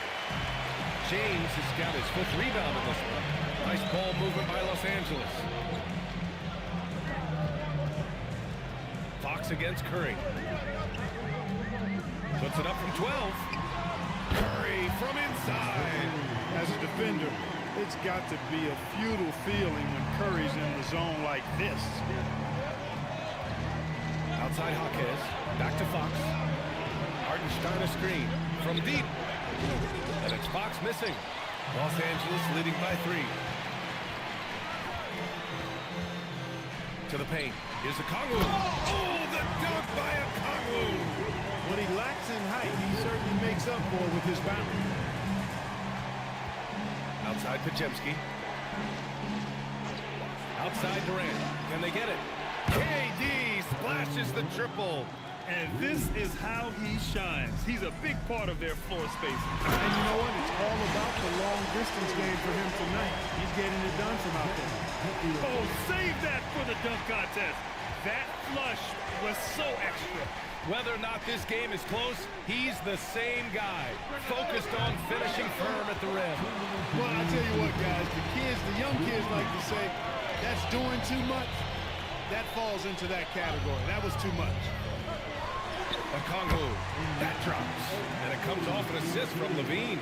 James has got his 5th rebound in this one. Nice ball movement by Los Angeles. Fox against Curry. Puts it up from 12. Curry from inside. As a defender, it's got to be a futile feeling when Curry's in the zone like this. Outside Jaquez. Back to Fox. Hartenstein screen from deep. And it's Fox missing. Los Angeles leading by 3. To the paint. Here's Okongwu. Oh, the dunk by Okongwu. What he lacks in height, he certainly makes up for with his bounce. Outside Podziemski. Outside Durant. Can they get it? KD splashes the triple. And this is how he shines. He's a big part of their floor space. And you know what? It's all about the long distance game for him tonight. He's getting it done from out there. Oh, save that for the dunk contest. That flush was so extra. Whether or not this game is close, he's the same guy, focused on finishing firm at the rim. Well, I tell you what, guys, the young kids like to say, that's doing too much. That falls into that category. That was too much. Okongwu, that drops, and it comes off an assist from Levine.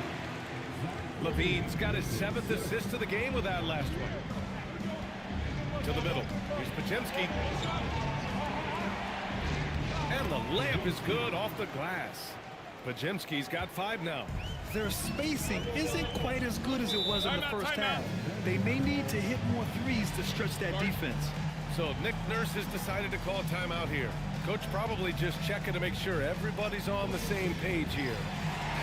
Levine's got his 7th assist of the game with that last one. To the middle. Here's Podziemski. And the layup is good off the glass. Podziemski's got 5 now. Their spacing isn't quite as good as it was in the first half. They may need to hit more threes to stretch that defense. So Nick Nurse has decided to call a timeout here. Coach probably just checking to make sure everybody's on the same page here.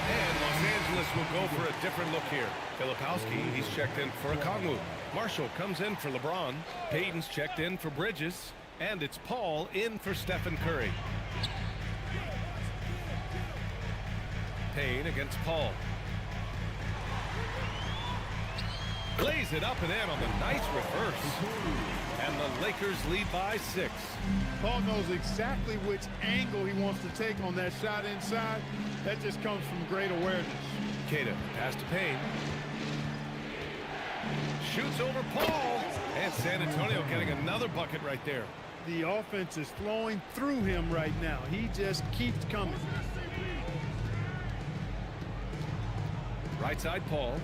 And Los Angeles will go for a different look here. Filipowski, he's checked in for Okongwu. Marshall comes in for LeBron. Payton's checked in for Bridges. And it's Paul in for Stephen Curry. Payne against Paul. Lays it up and in on the nice reverse. And the Lakers lead by 6. Paul knows exactly which angle he wants to take on that shot inside. That just comes from great awareness. Queta, pass to Payne. Shoots over Paul. And San Antonio getting another bucket right there. The offense is flowing through him right now. He just keeps coming. Right side, Paul.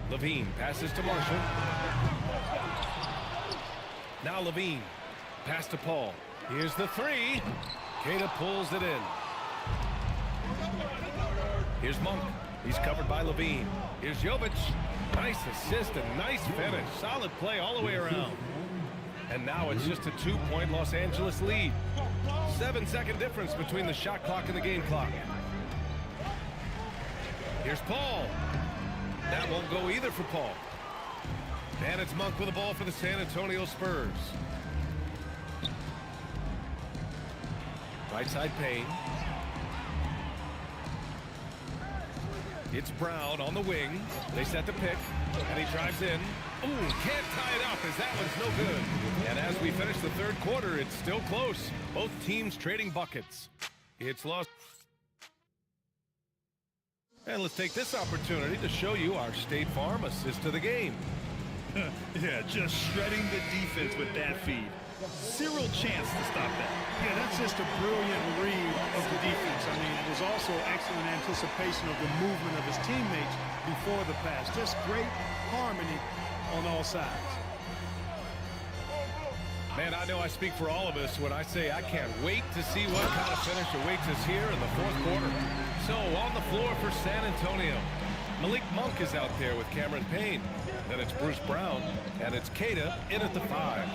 Levine passes to Marshall. Now Levine. Pass to Paul. Here's the 3. Queta pulls it in. Here's Monk. He's covered by Levine. Here's Jovic. Nice assist and nice finish. Solid play all the way around. And now it's just a 2-point Los Angeles lead. 7-second difference between the shot clock and the game clock. Here's Paul. That won't go either for Paul. And it's Monk with the ball for the San Antonio Spurs. Right side Payne. It's Brown on the wing. They set the pick, and he drives in. Ooh, can't tie it up as that one's no good. And as we finish the third quarter, it's still close. Both teams trading buckets. It's lost. And let's take this opportunity to show you our State Farm assist to the game. Yeah, just shredding the defense with that feed. Zero chance to stop that. Yeah, that's just a brilliant read of the defense. I mean, it was also excellent anticipation of the movement of his teammates before the pass. Just great harmony on all sides. Man, I know I speak for all of us when I say I can't wait to see what kind of finish awaits us here in the fourth quarter. So, on the floor for San Antonio, Malik Monk is out there with Cameron Payne. Then it's Bruce Brown, and it's Keita in at the 5.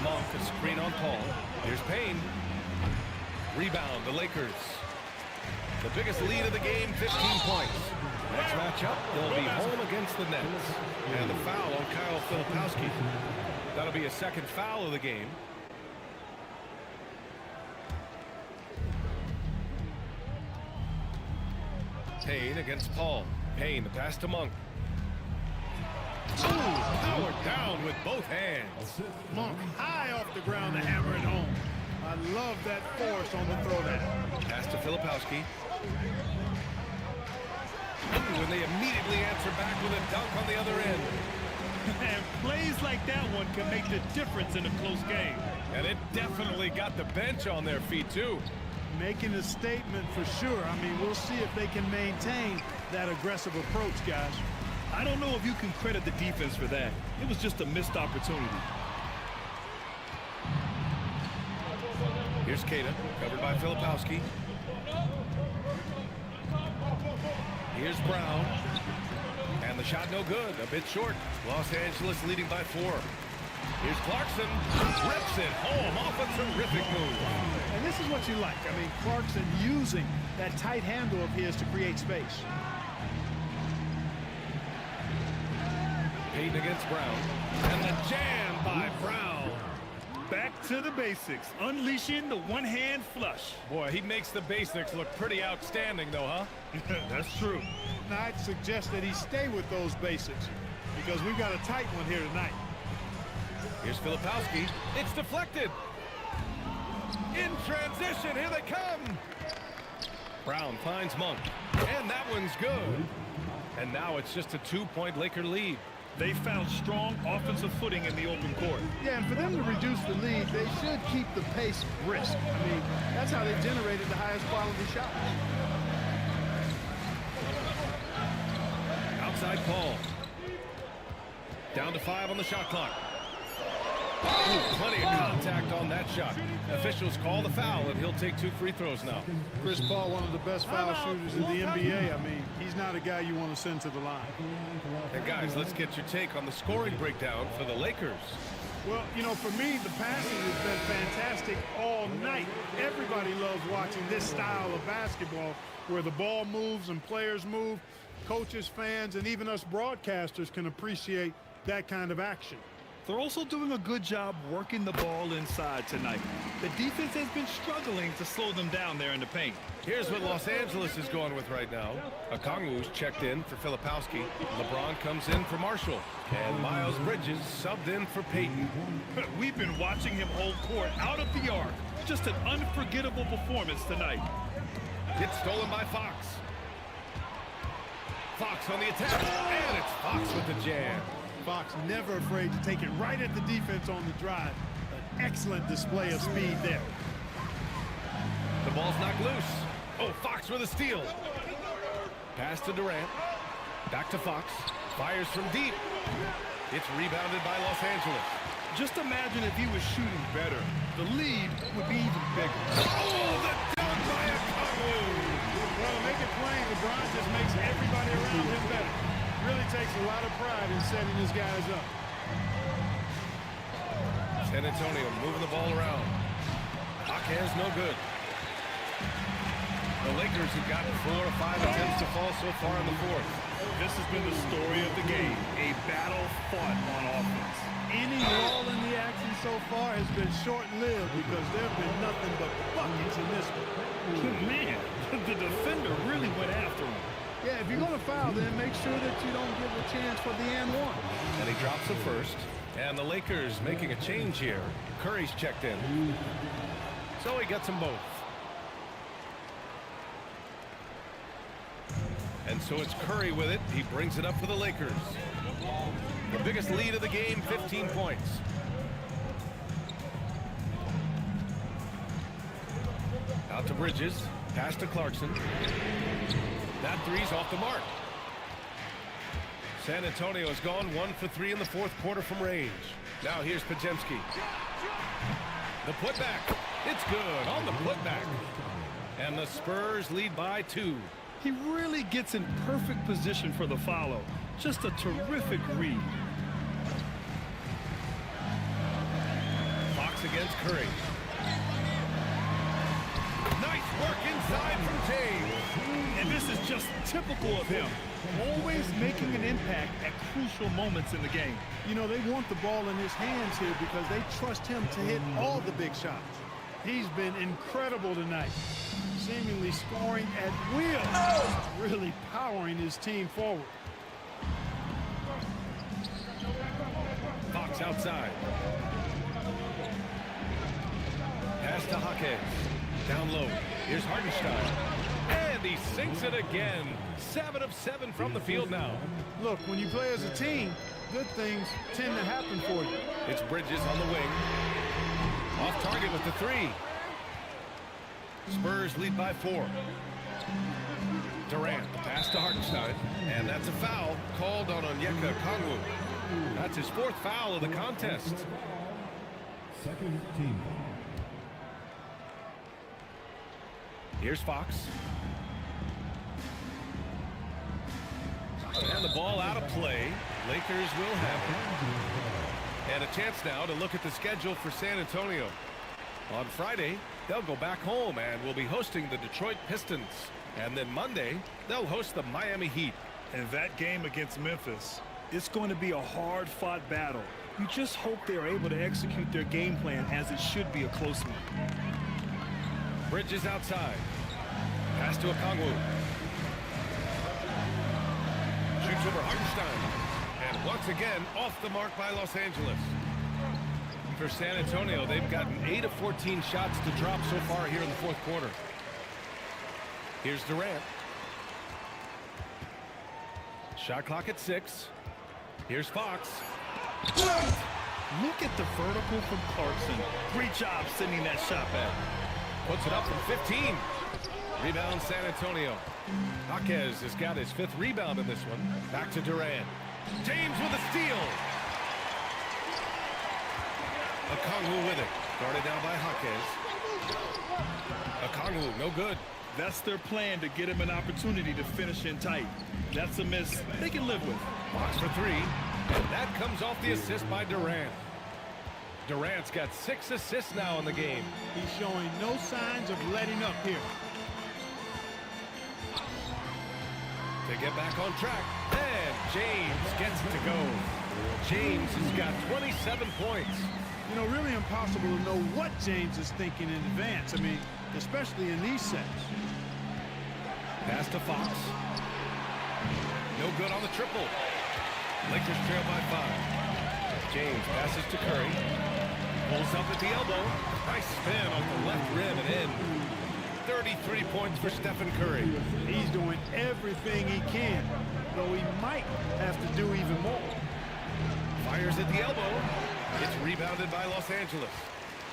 Monk, a screen on Paul. Here's Payne. Rebound, the Lakers. The biggest lead of the game, 15 points. Next matchup, they'll be home against the Nets. And the foul on Kyle Filipowski. That'll be a second foul of the game. Payne against Paul. Payne, the pass to Monk. Ooh, powered down with both hands. Monk high off the ground to hammer it home. I love that force on the throwdown. Pass to Filipowski. Ooh, and they immediately answer back with a dunk on the other end. And plays like that one can make the difference in a close game. And it definitely got the bench on their feet, too. Making a statement for sure. I mean, we'll see if they can maintain that aggressive approach, guys. I don't know if you can credit the defense for that. It was just a missed opportunity. Here's Keita, covered by Filipowski. Here's Brown. And the shot no good, a bit short. Los Angeles leading by 4. Here's Clarkson, rips it home off a terrific move. And this is what you like. I mean, Clarkson using that tight handle of his to create space. Payton against Brown. And the jam by Brown. Back to the basics, unleashing the one-hand flush. Boy, he makes the basics look pretty outstanding, though, huh? That's true. Now, I'd suggest that he stay with those basics because we've got a tight one here tonight. Here's Filipowski. It's deflected. In transition, here they come. Brown finds Monk. And that one's good. And now it's just a 2-point Laker lead. They found strong offensive footing in the open court. Yeah, and for them to reduce the lead, they should keep the pace brisk. I mean, that's how they generated the highest quality shots. Outside Paul. Down to 5 on the shot clock. Ooh, plenty of contact on that shot. Officials call the foul, and he'll take 2 free throws now. Chris Paul, one of the best foul shooters in the NBA. I mean, he's not a guy you want to send to the line. And guys, let's get your take on the scoring breakdown for the Lakers. Well, you know, for me, the passing has been fantastic all night. Everybody loves watching this style of basketball where the ball moves and players move. Coaches, fans, and even us broadcasters can appreciate that kind of action. They're also doing a good job working the ball inside tonight. The defense has been struggling to slow them down there in the paint. Here's what Los Angeles is going with right now. Okongwu's checked in for Filipowski. LeBron comes in for Marshall. And Miles Bridges subbed in for Payton. We've been watching him hold court out of the arc. Just an unforgettable performance tonight. It's stolen by Fox. Fox on the attack. And it's Fox with the jam. Fox never afraid to take it right at the defense on the drive. An excellent display of speed there. The ball's knocked loose. Oh, Fox with a steal. Pass to Durant. Back to Fox. Fires from deep. It's rebounded by Los Angeles. Just imagine if he was shooting better. The lead would be even bigger. Oh, the dunk by Okongwu. Well, to make it plain, LeBron just makes everybody around him better. Really takes a lot of pride in setting his guys up. San Antonio moving the ball around. Jaquez no good. The Lakers have gotten 4 or 5 attempts to fall so far in the fourth. This has been the story of the game, a battle fought on offense. Any lull in the action so far has been short-lived because there have been nothing but buckets in this one. Man, the defender really went after him. Yeah, if you're going to foul, then make sure that you don't give a chance for the and one. And he drops the first. And the Lakers making a change here. Curry's checked in. So he gets them both. And so it's Curry with it. He brings it up for the Lakers. The biggest lead of the game, 15 points. Out to Bridges. Pass to Clarkson. That three's off the mark. San Antonio has gone 1 for 3 in the fourth quarter from range. Now here's Podziemski. The putback. It's good on the putback. And the Spurs lead by 2. He really gets in perfect position for the follow. Just a terrific read. Fox against Curry. Nice work inside from James. And this is just typical of him. Always making an impact at crucial moments in the game. You know, they want the ball in his hands here because they trust him to hit all the big shots. He's been incredible tonight, seemingly scoring at will, really powering his team forward. Fox outside. Pass to Hake. Down low. Here's Hartenstein. And he sinks it again. 7 of 7 from the field now. Look, when you play as a team, good things tend to happen for you. It's Bridges on the wing. Off target with the 3. Spurs lead by 4. Durant, the pass to Hartenstein. And that's a foul called on Onyeka Okongwu. That's his 4th foul of the contest. Second team. Here's Fox. And the ball out of play. Lakers will have it. And a chance now to look at the schedule for San Antonio. On Friday, they'll go back home and will be hosting the Detroit Pistons. And then Monday, they'll host the Miami Heat. And that game against Memphis, it's going to be a hard-fought battle. You just hope they're able to execute their game plan as it should be a close one. Bridges outside. Pass to Okongwu. Shoots over Hartenstein. And once again, off the mark by Los Angeles. For San Antonio, they've gotten 8 of 14 shots to drop so far here in the fourth quarter. Here's Durant. Shot clock at 6. Here's Fox. Look at the vertical from Clarkson. Great job sending that shot back. Puts it up from 15. Rebound San Antonio. Jaquez has got his 5th rebound in this one. Back to Durant. James with a steal. Okongwu with it. Guarded down by Jaquez. Okongwu, no good. That's their plan, to get him an opportunity to finish in tight. That's a miss they can live with. Fox for 3. And that comes off the assist by Durant. Durant's got 6 assists now in the game. He's showing no signs of letting up here. To get back on track. And James gets it to go. James has got 27 points. You know, really impossible to know what James is thinking in advance. I mean, especially in these sets. Pass to Fox. No good on the triple. Lakers trail by 5. James passes to Curry. Pulls up at the elbow. Nice spin on the left rim and in. 33 points for Stephen Curry. He's doing everything he can, though he might have to do even more. Fires at the elbow. It's rebounded by Los Angeles.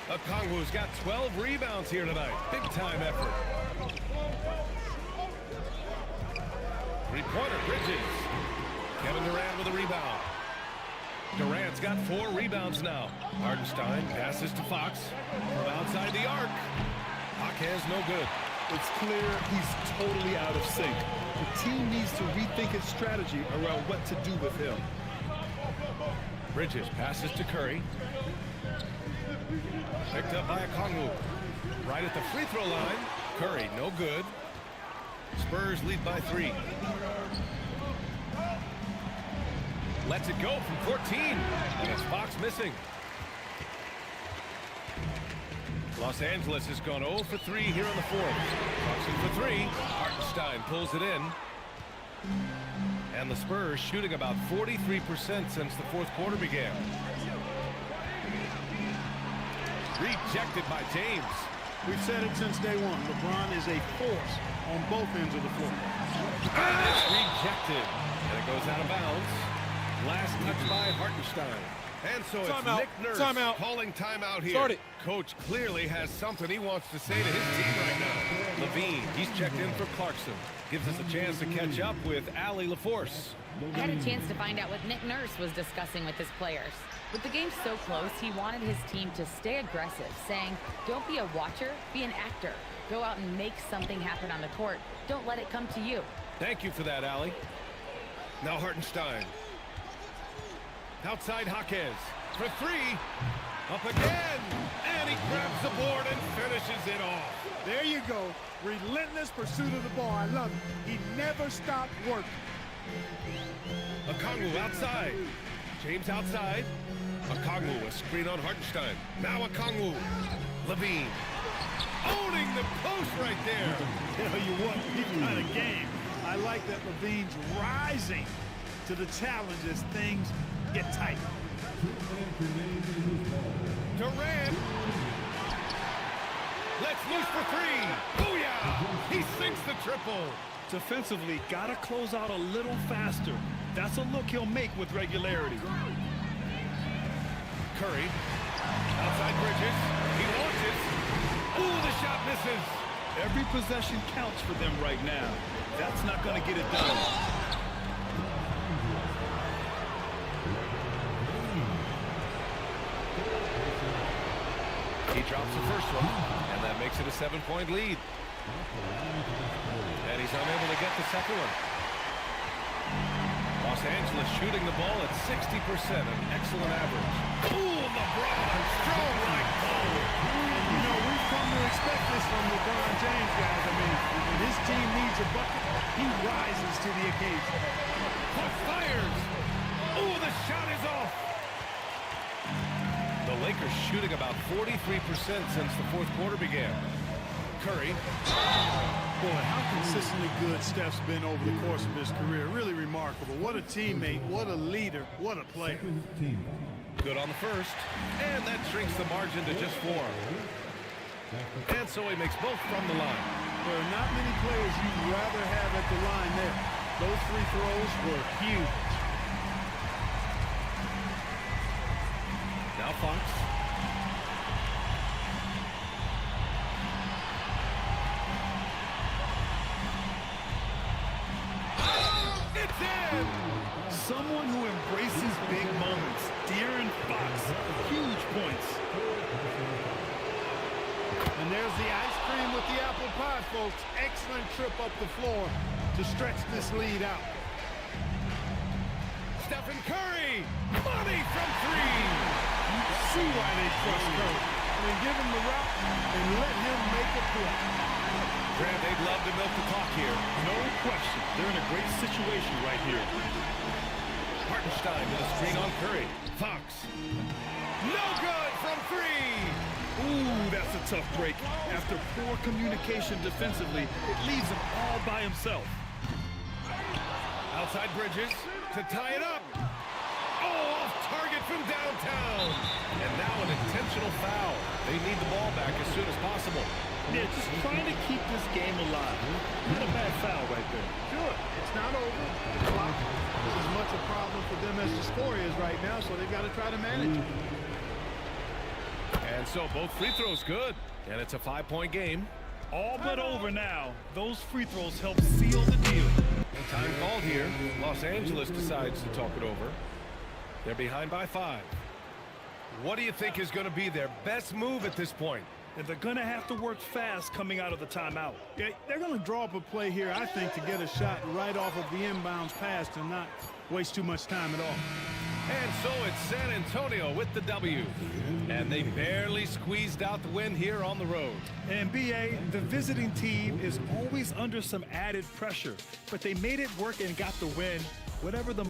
Okongwu's got 12 rebounds here tonight. Big time effort. Three-pointer, Bridges. Kevin Durant with a rebound. Durant's got 4 rebounds now. Hartenstein passes to Fox from outside the arc. Jaquez no good. It's clear he's totally out of sync. The team needs to rethink its strategy around what to do with him. Bridges passes to Curry. Picked up by Okongwu. Right at the free throw line. Curry no good. Spurs lead by 3. Lets it go from 14. And it's Fox missing. Los Angeles has gone 0 for 3 here in the 4th. Fox in for 3. Hartenstein pulls it in. And the Spurs shooting about 43% since the 4th quarter began. Rejected by James. We've said it since day one. LeBron is a force on both ends of the floor. And it's rejected. And it goes out of bounds. Last touch by Hartenstein. And so it's Timeout. Nick Nurse Timeout. calling timeout here. Start it. Coach clearly has something he wants to say to his team right now. Levine, he's checked in for Clarkson. Gives us a chance to catch up with Allie LaForce. I had a chance to find out what Nick Nurse was discussing with his players. With the game so close, he wanted his team to stay aggressive, saying, don't be a watcher, be an actor. Go out and make something happen on the court. Don't let it come to you. Thank you for that, Allie. Now Hartenstein. Outside Jaquez for 3. Up again. And he grabs the board and finishes it off. There you go. Relentless pursuit of the ball. I love it. He never stopped working. Okongwu outside. James outside. Okongwu, a screen on Hartenstein. Now Okongwu. Levine. Owning the post right there. Tell you what, he's got a game. I like that Levine's rising to the challenge as things get tight. Durant. Let's loose for 3. Booyah! He sinks the triple. Defensively, got to close out a little faster. That's a look he'll make with regularity. Curry. Outside Bridges. He launches. Ooh, the shot misses. Every possession counts for them right now. That's not going to get it done. He drops the first one, and that makes it a 7-point lead. And he's unable to get the second one. Los Angeles shooting the ball at 60%, an excellent average. Ooh, LeBron, strong like gold. You know, we've come to expect this from LeBron James, guys. I mean, when his team needs a bucket, he rises to the occasion. Push fires. Ooh, the shot is off. The Lakers shooting about 43% since the 4th quarter began. Curry. Boy, how consistently good Steph's been over the course of his career. Really remarkable. What a teammate, what a leader, what a player. Good on the first, and that shrinks the margin to just 4. And so he makes both from the line. There are not many players you'd rather have at the line there. Those free throws were huge. Now Fox. It's in! Someone who embraces big moments. De'Aaron Fox, huge points. And there's the ice cream with the apple pie, folks. Excellent trip up the floor to stretch this lead out. Stephen Curry! Money from 3! You see why they trust Curry. I mean, give him the route and let him make a play. Grant, they'd love to milk the clock here. No question. They're in a great situation right here. Hartenstein with a screen on Curry. Fox. No good from 3! Ooh, that's a tough break. After poor communication defensively, it leaves him all by himself. Outside Bridges to tie it up. Oh, off target from downtown. And now an intentional foul. They need the ball back as soon as possible. Yeah, just trying to keep this game alive. Not a bad foul right there. Sure, it's not over. The clock is as much a problem for them as the score is right now, so they've got to try to manage it. And so both free throws good. And it's a 5-point game. All but over now. Those free throws help seal the deal. And time called here. Los Angeles decides to talk it over. They're behind by 5. What do you think is going to be their best move at this point? And they're going to have to work fast coming out of the timeout. Yeah, they're going to draw up a play here, I think, to get a shot right off of the inbounds pass and not waste too much time at all. And so it's San Antonio with the W. And they barely squeezed out the win here on the road. And BA, the visiting team is always under some added pressure, but they made it work and got the win, whatever the